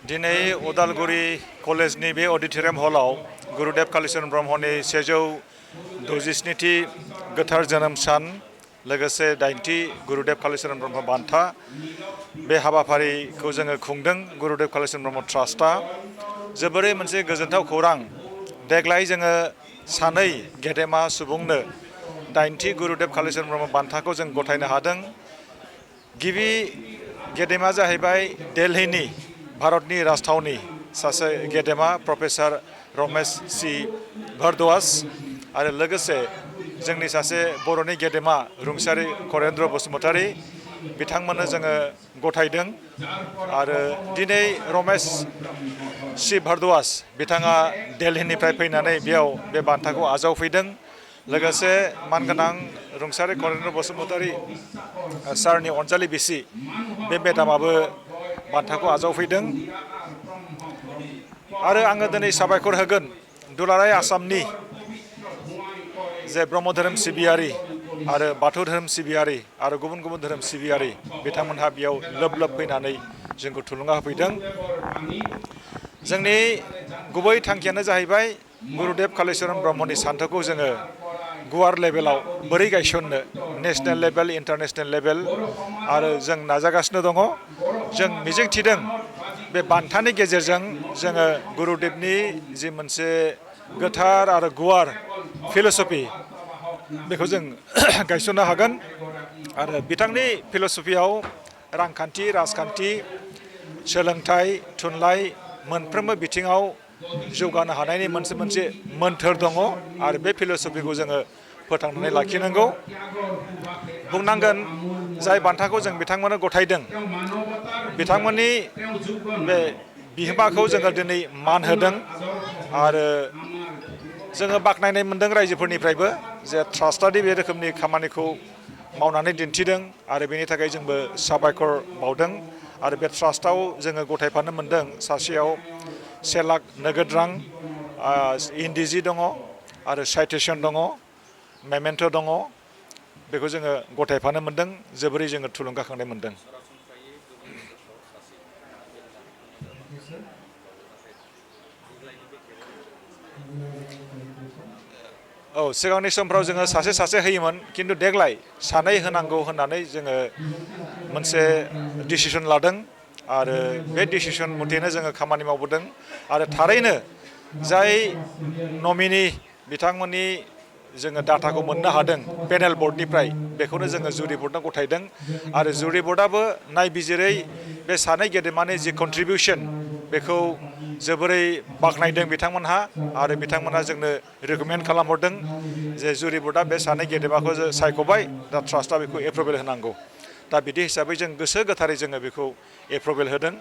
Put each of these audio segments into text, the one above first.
दिनै उदालगुरि कलेजनि बे अडिटोरियाम हलाव गुरुदेव कालीचरण ब्रह्मनि 167थि गोथार जोनोम सान लोगोसे 8थि गुरुदेव कालीचरण ब्रह्म बान्था बे हाबाफारिखौ जोङो खुंदों गुरुदेव कालीचरण ब्रह्म ट्रास्टआ जोबोरै मोनसे गोजोनथाव खौरां देग्लाय जोङो सानै गेदेमा सुबुंनो 8थि गुरुदेव कालीचरण ब्रह्म बान्थाखौ जों गथायनो हादों गिबि गेदेमा जाहैबाय दिल्लीनि भारतनि राजथावनि सासे गेदेमा प्रफेसर रमेश सि भारद्वाज आरो लोगोसे जोंनि सासे बर'नि गेदेमा रुंसारि करेन्द्र बसुमतारी बिथांमोननो जोङो गथायदों आरो दिनै रमेश सि भारद्वाज बिथाङा दिल्लीनिफ्राय फैनानै बेयाव बे बान्थाखौ आजावफैदों लोगोसे मानगोनां रुंसारि करेन्द्र बसुमतारी सारनि अनजालि बिसि बे मेदामाबो बान्थाखौ आजावफैदों आरो आङो दिनै साबायखर होगोन दुलाराय आसामनि जे ब्रह्म धोरोम सिबियारि आरो बाथौ धोरोम सिबियारि आरो गुबुन गुबुन धोरोम सिबियारि बिथांमोनहा बेयाव लोब लोब फैनानै जोंखौ थुलुंगा होफैदों जोंनि गुबै थांखियानो जाहैबाय गुरुदेव कालीचरण ब्रह्मनि सान्थौखौ जोङो गुवार लेभेलाव बोरै गायसननो नेशनेल लेभेल इन्टारनेशनेल लेभेल आरो जों नाजागासिनो दङ जों मिजिंथिदों बे बान्थानि गेजेरजों जोङो गुरुदेवनि जि मोनसे गोथार आरो गुवार फिल'सफि बेखौ जों गायसननो हागोन आरो बिथांनि फिल'सफियाव रांखान्थि राजखान्थि सोलोंथाइ थुनलाइ मोनफ्रोमबो बिथिङाव जौगानो हानायनि मोनसे मोन्थोर दङ आरो बे फिल'सफिखौ जोङो फोथांनानै लाखिनांगौ बुंनांगोन जाय बान्थाखौ जों बिथांमोननो गथायदों बिथांमोननि बे बिहोमाखौ जोङो दिनै मान होदों आरो जोङो बाख्नायनाय मोनदों रायजोफोरनिफ्रायबो जे ट्रास्टआदि बे रोखोमनि खामानिखौ मावनानै दिन्थिदों आरो बेनि थाखाय जोंबो साबायखर बावदों आरो बे ट्रास्टआव जोङो गथायफानो मोनदों सासेयाव 1 लाख नोगोद रां इन्दिजि दङ आरो साइटेसन दङ मेमेन्ट' दङ बेखौ जोङो गथायफानो मोनदों जोबोरै जोङो थुलुंगाखांनाय मोनदों औ सिगांनि समफ्राव जोङो सासे होयोमोन खिन्थु देग्लाय सानै होनांगौ होननानै जोङो मोनसे डिसिसन लादों आरो बे डिसिसन मथेनो जोङो खामानि मावबोदों आरो थारैनो जाय नमिनि बिथांमोननि जोङो डाटाखौ मोननो हादों पेनेल बर्डनिफ्राय बेखौनो जोङो जुरि बर्डनो गथायदों आरो जुरि बर्डआबो नायबिजिरै बे सानै गेदेमानि जि कन्ट्रिबिउसन बेखौ जोबोरै बाख्नायदों बिथांमोनहा आरो बिथांमोनहा जोंनो रेकमेन्ड खालामहरदों जे जुरि बर्डआ बे सानै गेदेमाखौ सायख'बाय दा ट्रास्टआ बेखौ एप्रुभेल होनांगौ दा बिदि हिसाबै जों गोसो गोथारै जोङो बेखौ एप्रुभेल होदों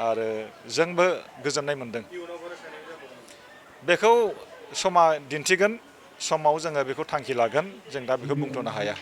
आरो जोंबो गोजोननाय मोनदों बेखौ समा दिन्थिगोन समाव जोङो बेखौ थांखि लागोन जों दा बेखौ बुंथ'नो हाया